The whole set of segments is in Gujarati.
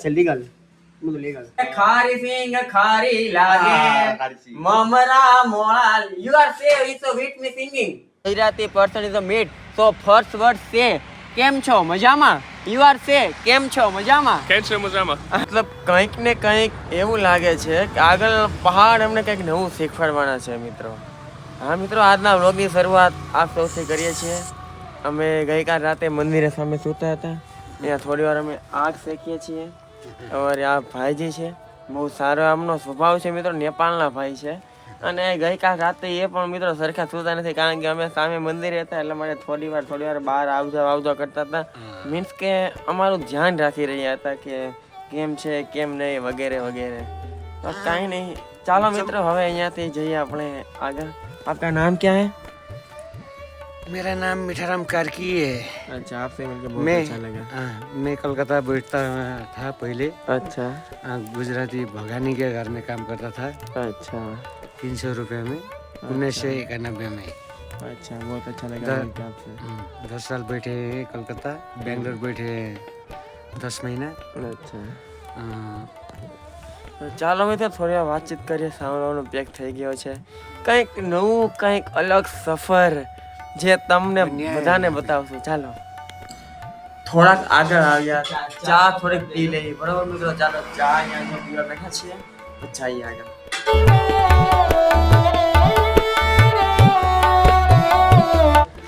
છે લીગલ બધું લીગલ. ખારી સિંગ ખારી લાગે મમરા મોળા you are say it's a with me singing Gujarati person is a meat so first word say કેમ છો મજામાં you are say કેમ છો મજામાં મતલબ કંઈક ને કંઈક એવું લાગે છે કે આગળ પહાડ અમને કંઈક નવું શીખવાડવાના છે મિત્રો. હા મિત્રો, આજના વ્લોગની શરૂઆત આપ સૌથી કરીએ છીએ. અમે ગઈકાલ રાતે મંદિરે સામે સૂતા હતા, અહીંયા થોડી વાર અમે આગ શેકીએ છીએ. અમારે આ ભાઈજી છે, બહુ સારો આમનો સ્વભાવ છે મિત્રો, નેપાળના ભાઈ છે. અને ગઈકાલ રાતે એ પણ મિત્રો સરખા સૂતા નથી, કારણ કે અમે સામે મંદિરે હતા એટલે માટે થોડી વાર બહાર આવજા કરતા હતા. મીન્સ કે અમારું ધ્યાન રાખી રહ્યા હતા કે કેમ છે કેમ નહીં વગેરે વગેરે. તો કાંઈ નહીં, ચાલો મિત્રો હવે અહીંયાથી જઈએ આપણે આગળ. आपका नाम क्या है? मेरा नाम मीठाराम कार्की है. अच्छा, आपसे मिलकर बहुत अच्छा लगा. मैं कोलकाता बैठता था पहले. अच्छा. गुजराती भगानी के घर में काम करता था. अच्छा. 300 रुपये में 1991 में. अच्छा, बहुत अच्छा लगा मिलकर आपसे. 10 साल बैठे कोलकाता, बेंगलोर बैठे 10 महीना. अच्छा. ચાલો મિત્રો થોડી વાર વાતચીત કરીએ. સાંભળવાનું પેક થઈ ગયો છે. કંઈક નવું, કંઈક અલગ સફર જે તમને બધાને બતાવશું. ચાલો થોડાક આગળ આવ્યા, ચા થોડીક પી લઈએ. બરાબર મિત્રો, ચાલો ચા અહીંયા પીવા બેઠા છીએ, જઈએ આગળ.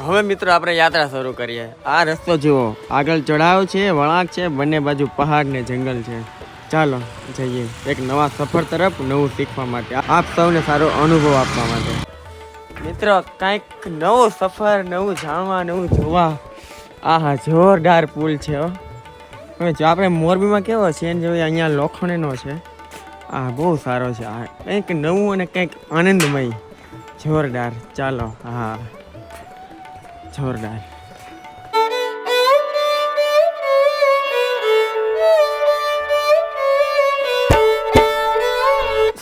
હવે મિત્રો આપણે યાત્રા શરૂ કરીએ. આ રસ્તો જુઓ, આગળ ચઢાવ છે, વળાંક છે, બંને બાજુ પહાડ ને જંગલ છે. ચાલો જઈએ એક નવા સફર તરફ, નવું શીખવા માટે, આપ સૌને સારો અનુભવ આપવા માટે. મિત્રો કંઈક નવો સફર, નવું જાણવા, નવું જોવા. આહા, જોરદાર પુલ છે હો. હવે જો આપણે મોરબીમાં કેવો છે એને જોઈએ, અહીંયા લોખંડનો છે. આ બહુ સારો છે. આ કંઈક નવું અને કંઈક આનંદમય, જોરદાર. ચાલો, હા જોરદાર.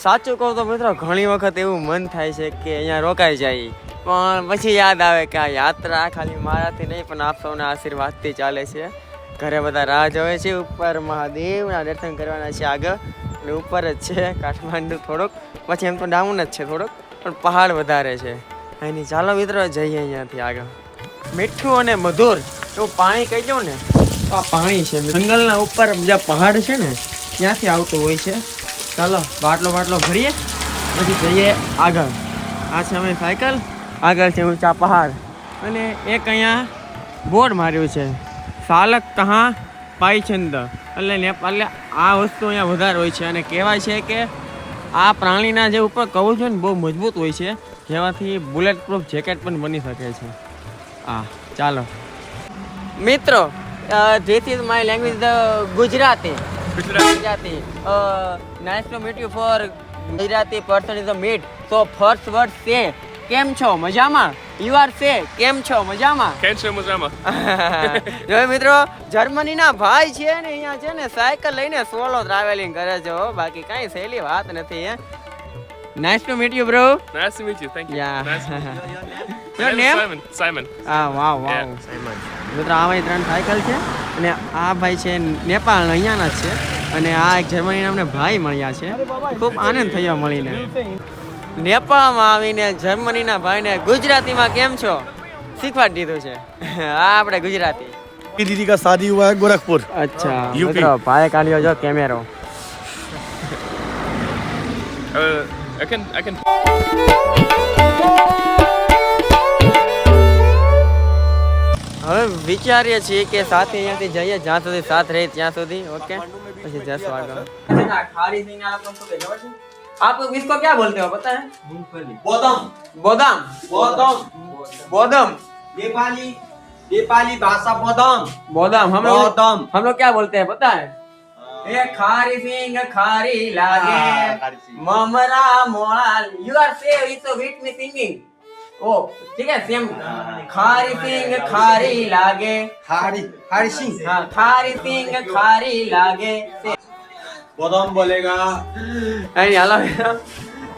સાચું કહું તો મિત્રો ઘણી વખત એવું મન થાય છે કે અહીંયા રોકાઈ જાય, પણ પછી યાદ આવે કે આ યાત્રા ખાલી મારાથી નહીં પણ આપ સૌના આશીર્વાદથી ચાલે છે. ઘરે બધા રાહ જોવે છે, ઉપર મહાદેવના દર્શન કરવાના છે આગળ, અને ઉપર જ છે કાઠમાંડુ થોડુંક, પછી એમ તો ડાઉન જ છે થોડુંક, પણ પહાડ વધારે છે અહીંની. ચાલો મિત્રો જઈએ અહીંયાથી આગળ. મીઠું અને મધુર એવું પાણી કહી દઉં ને તો આ પાણી છે. જંગલના ઉપર બીજા પહાડ છે ને ત્યાંથી આવતું હોય છે. ચાલો બાટલો ભરીએ પછી જઈએ આગળ. આ છે અમે સાયકલ, આગળ છે ઊંચા પહાડ, અને એક અહીંયા બોર્ડ માર્યું છે સાલક કહા પાયચંદ, એટલે એટલે આ વસ્તુ અહીંયા વધારે હોય છે. અને કહેવાય છે કે આ પ્રાણીના જે ઉપર કવચ છે ને બહુ મજબૂત હોય છે, જેમાંથી બુલેટ પ્રૂફ જેકેટ પણ બની શકે છે. હા ચાલો મિત્રો, this is my language the Gujarati. Nice to meet you for Gujarati person is a meet. So first word say કેમ છો મજામાં you are say કેમ છો મજામાં. જો મિત્રો જર્મનીના ભાઈ છે ને અહીંયા છે ને સાયકલ લઈને સોલો ટ્રાવેલિંગ કરે છે, બાકી કઈ સહેલી વાત નથી. Nice to meet you bro. Nice to meet you. Thank you. Yeah. Nice to meet you. Your name? Simon. Ah wow. Simon. મિત્રો આમાં 3 સાયકલ છે, અને આ ભાઈ છે નેપાળ અહીંયાના જ છે, અને આ એક જર્મનીના અમને ભાઈ મળ્યા છે. ખૂબ આનંદ થયો મળીને. નેપાળમાં આવીને જર્મનીના ભાઈને ગુજરાતીમાં કેમ છો શીખવાડી દીધું છે. આ આપણે ગુજરાતી. दीदी का शादी हुआ है गोरखपुर. અચ્છા મિત્રો, ભાઈ કાઢ્યો જો કેમેરો. I can. હવે વિચારીએ છીએ કે સાથે અહીંયાથી જઈએ, જ્યાં સુધી સાથ રહે ત્યાં સુધી. ઓકે, પછી જશું આગળ. खारी सिंग आप हमको खबर है? आप इसको क्या बोलते हो पता है? मूंगफली. बोदम. नेपाली भाषा बोदम. हम लोग क्या बोलते हैं पता है? ए खारी सिंग खारी लागे ममरा मोळा you are say it's a with me singing. ओ ठीक है, सेम. खारी सिंग खारी लागे खारी सिंह. हाँ, खारी सिंग खारी लागे बोदम बोलेगा. અહીં હાલો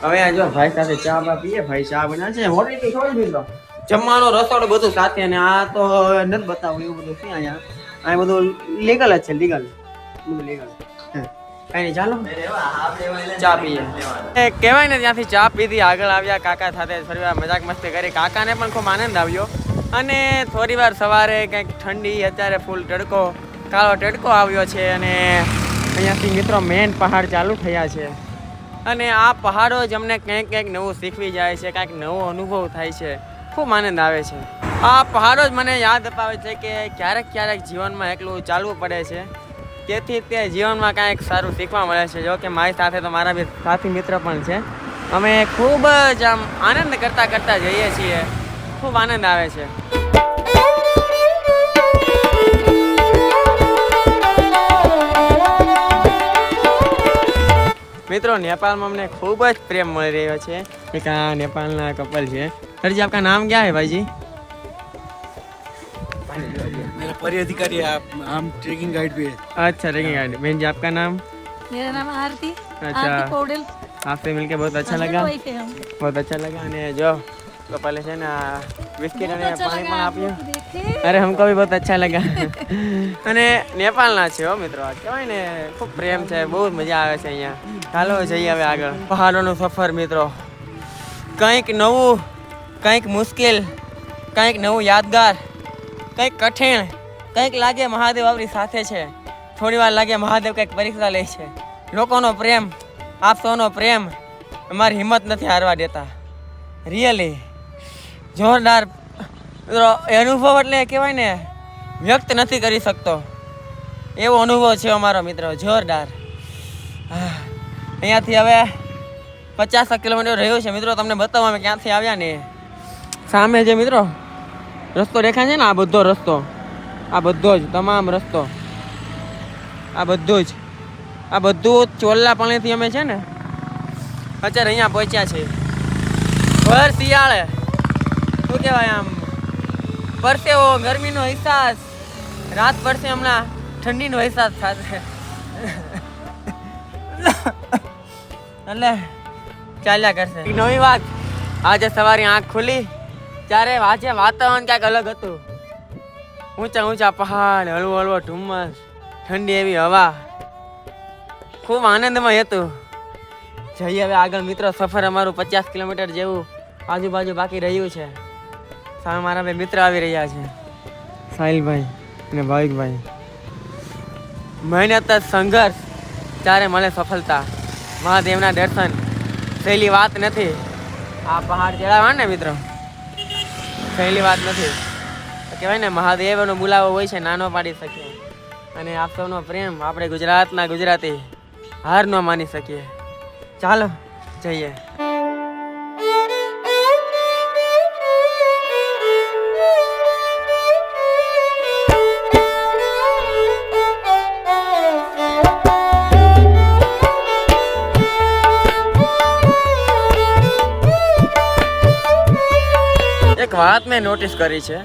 હવે આ જો ભાઈ સાથે ચા બા પીએ. ભાઈ ચા બનાવે છે, હોટેલ થી થોડી મિત્રો જમવાનો રસોડું બધું સાથે. અને આ તો નથી બતાવું એવું બધું છે અહીંયા બધું લીગલ જ છે, લીગલ. કઈ નહીં ચાલો ચા પીએ કહેવાય ને ત્યાંથી ચા પીધી આગળ આવ્યા કાકા સાથે થોડી વાર મજાક મસ્તી કરી કાકાને પણ ખૂબ આનંદ આવ્યો અને થોડી વાર સવારે કંઈક ઠંડી અત્યારે ફૂલ તડકો કાળો તડકો આવ્યો છે અને અહીંયાથી મિત્રો મેન પહાડ ચાલુ થયા છે અને આ પહાડો જ અમને કંઈક કંઈક નવું શીખવી જાય છે કાંઈક નવો અનુભવ થાય છે ખૂબ આનંદ આવે છે આ પહાડો જ મને યાદ અપાવે છે કે ક્યારેક ક્યારેક જીવનમાં એકલું ચાલવું પડે છે તેથી તે જીવનમાં કાંઈક સારું શીખવા મળે છે જો કે મારી સાથે તો મારા બે સાથી મિત્ર પણ છે અમે ખૂબ જ આમ આનંદ કરતાં કરતાં જઈએ છીએ ખૂબ આનંદ આવે છે મિત્રો નેપાળમાં અમને ખૂબ જ પ્રેમ મળી રહ્યો છે એક આ નેપાળના કપલ છે सर जी आपका नाम क्या है भाई जी मेरा परि अधिकारी है हम ट्रेकिंग गाइड पे है अच्छा ट्रेकिंग गाइड बहन जी आपका नाम मेरा नाम आरती अच्छा आरती पौडेल आपसे मिलके बहुत अच्छा लगा बहुत अच्छा लगा અને જો કપલે છે ને બિસ્કિટ અને પાણી પણ આપ્યું અરે हमको भी बहुत अच्छा लगा અને નેપાળના છે હો મિત્રો આ કહેવાય ને ખૂબ પ્રેમ છે બહુ મજા આવે છે અહીંયા ચાલો જઈએ હવે આગળ પહાડોનો સફર મિત્રો કંઈક નવું કંઈક મુશ્કેલ કંઈક નવું યાદગાર કંઈક કઠિન કંઈક લાગે મહાદેવ આપણી સાથે છે થોડી વાર લાગે મહાદેવ કંઈક પરીક્ષા લે છે લોકોનો પ્રેમ આપ સૌનો પ્રેમ અમારી હિંમત નથી હારવા દેતા રિયલી જોરદાર મિત્રો એ અનુભવ એટલે કહેવાય ને વ્યક્ત નથી કરી શકતો એવો અનુભવ છે અમારો મિત્રો જોરદાર અહીંયાથી હવે 50 કિલોમીટર રહ્યું છે મિત્રો તમને બતાવો અમે ક્યાંથી આવ્યા ને સામે જે મિત્રો રસ્તો દેખાય છે ને આ બધો રસ્તો આ બધો જ તમામ રસ્તો આ બધું ચોલ્લા પાણીથી અમે છે ને અત્યારે અહીંયા પહોંચ્યા છે ભર શિયાળે શું કહેવાય આમ પરસેવો ગરમીનો અહેસાસ રાત પડશે હમણાં ઠંડીનો અહેસાસ થશે એટલે ચાલ્યા કરશે એક નવી વાત આજે સવારે આંખ ખુલી ત્યારે આજે વાતાવરણ ક્યાંક અલગ હતું ઊંચા ઊંચા પહાડ હળવો હળવો ધુમ્મસ ઠંડી એવી હવા ખૂબ આનંદમય હતું જઈએ હવે આગળ મિત્રો સફર અમારું 50 કિલોમીટર જેવું આજુબાજુ બાકી રહ્યું છે સામે મારા બે મિત્ર આવી રહ્યા છે સાહિલભાઈ અને ભાવિકભાઈ મહેનત સંઘર્ષ ત્યારે મળે સફળતા મહાદેવના દર્શન સહેલી વાત નથી આ પહાડ ચડાવવા ને મિત્રો સહેલી વાત નથી કહેવાય ને મહાદેવનો બોલાવો હોય છે નાનો પાડી શકીએ અને આપ સૌનો પ્રેમ આપણે ગુજરાતના ગુજરાતી હાર ન માની શકીએ ચાલો જઈએ એક વાત મેં નોટિસ કરી છે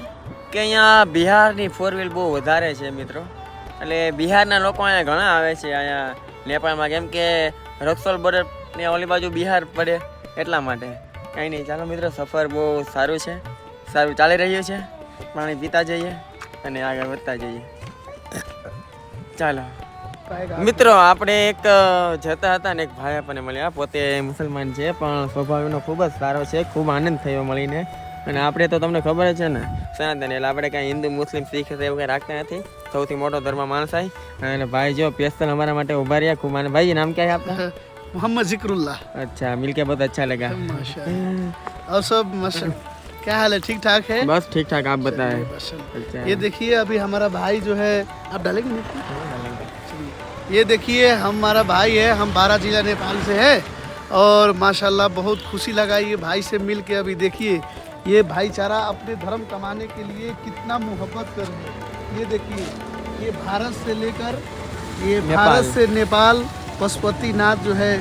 કે અહીંયા બિહારની 4 વ્હીલ બહુ વધારે છે મિત્રો એટલે બિહારના લોકો અહીંયા ઘણા આવે છે અહીંયા નેપાળમાં કેમ કે રક્સોલ બોર્ડર ને ઓલી બાજુ બિહાર પડે એટલા માટે કંઈ નહીં ચાલો મિત્રો સફર બહુ સારું છે સારું ચાલી રહ્યું છે પાણી પીતા જઈએ અને આગળ વધતા જઈએ ચાલો મિત્રો આપણે એક જતા હતા ને એક ભાઈ આપણને મળ્યા પોતે મુસલમાન છે પણ સ્વભાવનો ખૂબ જ સારો છે ખૂબ આનંદ થયો મળીને અને આપણે તો તમને ખબર છે ને સનાતન એટલે આપણે કાંઈ હિન્દુ મુસ્લિમ શીખ એવું કંઈ રાખતા નથી સૌથી મોટો ધર્મ માણસાઈ અને ભાઈ જો સ્પેશિयल हमारा માટે ઉભા રહ્યા ખૂબ અને ભાઈ નામ क्या है आपका मोहम्मद जिक्रुल्लाह अच्छा मिलके बहुत अच्छा लगा और सब क्या हाल है ठीक ठाक है बस ठीक ठाक आप बताएं अच्छा ये देखिए अभी हमारा भाई जो है आप डालेंगे ये देखिए हमारा भाई है हम 12 जिला नेपाल से है और माशाल्लाह बहुत खुशी लगा ये भाई से मिल के अभी देखिए ये भाईचारा अपने धर्म कमाने के लिए कितना मोहब्बत कर रहे हैं ये देखिए ये भारत से लेकर ये भारत से नेपाल पशुपतिनाथ जो है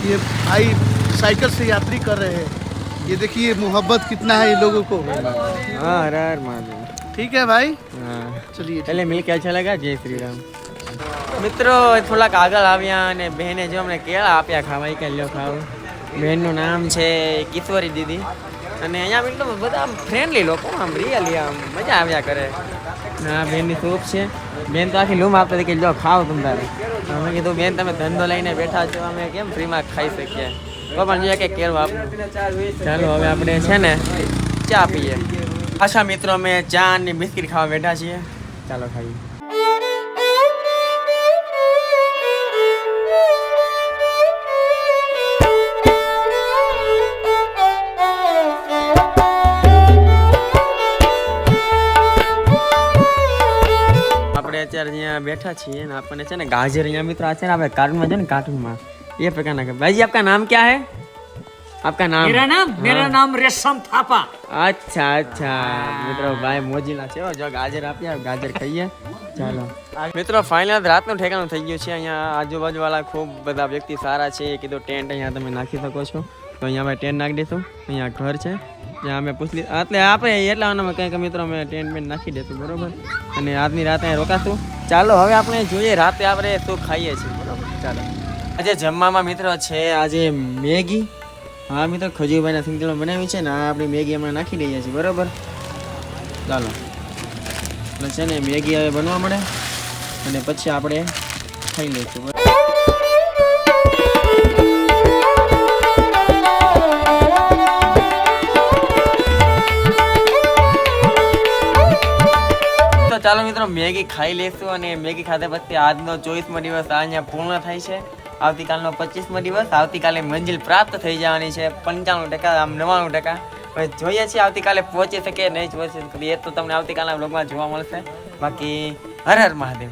ये भाई साइकिल से यात्री कर रहे हैं ये देखिए मोहब्बत कितना है ये लोगों को हाँ हर हर महादेव ठीक है भाई हाँ चलिए चलिए मिलके अच्छा लगा जय श्री राम મિત્રો થોડાક આગળ આવ્યા અને બહેને જો અમને કેળા આપ્યા ખાવા કે લ્યો ખાવ બહેનનું નામ છે કિશોરી દીદી અને અહીંયા મિત્રો બધા ફ્રેન્ડલી લોકો આમ રિયલી આમ મજા આવ્યા કરે આ બહેનની શોપ છે બેન તો આખી લૂમ આપતા હતી કે લ્યો ખાવ તમ તારે અમે કીધું બેન તમે ધંધો લઈને બેઠા છો, અમે કેમ ફ્રીમાં ખાઈ શકીએ, તો પણ જોઈએ કે કેળું આપનું. ચાલો હવે આપણે છે ને ચા પીએ. પાછા મિત્રો અમે ચા અને બિસ્કિટ ખાવા બેઠા છીએ. ચાલો ખાઈએ. આપણે અત્યારે અહીંયા બેઠા છીએ ને આપણને છે ને ગાજર અહીંયા મિત્રો આ છે ને આપણે કાર્ટૂનમાં છે ને કાર્ટૂનમાં એ પ્રકારના ભાઈજી આપકા નામ क्या है? आपका नाम? मेरा नाम रेशम थापा. અચ્છા અચ્છા મિત્રો ભાઈ મોજીલા છે હો. જો ગાજર આપ્યા, ગાજર ખાઈએ. ચાલો મિત્રો ફાઇનલ રાતનું ઠેકાણું થઈ ગયું છે. અહીંયા આજુબાજુ વાળા ખૂબ બધા વ્યક્તિ સારા છે. એ કીધું ટેન્ટ અહીંયા તમે નાખી શકો છો, તો અહીંયા અમે ટેન્ટ નાખી દઈશું. અહીંયા ઘર છે જ્યાં અમે પૂછલી એટલે આપણે એટલામાં કંઈક મિત્રો અમે ટેન્ટ બેન્ટ નાખી દઈશું બરોબર, અને આજની રાત અહીંયા રોકાશું. ચાલો હવે આપણે જોઈએ રાતે આપણે શું ખાઈએ છીએ બરોબર. ચાલો આજે જમવામાં મિત્રો છે આજે મેગી. હા મિત્રો ખજૂરભાઈના સિંગતેલમાં બનાવી છે ને આ આપણી મેગી હમણાં નાખી દઈએ છીએ બરોબર. ચાલો એટલે છે ને મેગી હવે બનવા મળે અને પછી આપણે ખાઈ લઈશું બરાબર. તો ચાલો મિત્રો મેગી ખાઈ લઈશું અને મેગી ખાધા પછી આજનો 24મો દિવસ આ અહીંયા પૂર્ણ થાય છે. આવતીકાલનો 25મો દિવસ. આવતીકાલે મંજિલ પ્રાપ્ત થઈ જવાની છે 95%, આમ 99%. હવે જોઈએ છીએ આવતીકાલે પહોંચી શકે નહીં પહોંચી શકે, એ તો તમને આવતીકાલના બ્લોગમાં જોવા મળશે. બાકી હર હર મહાદેવ.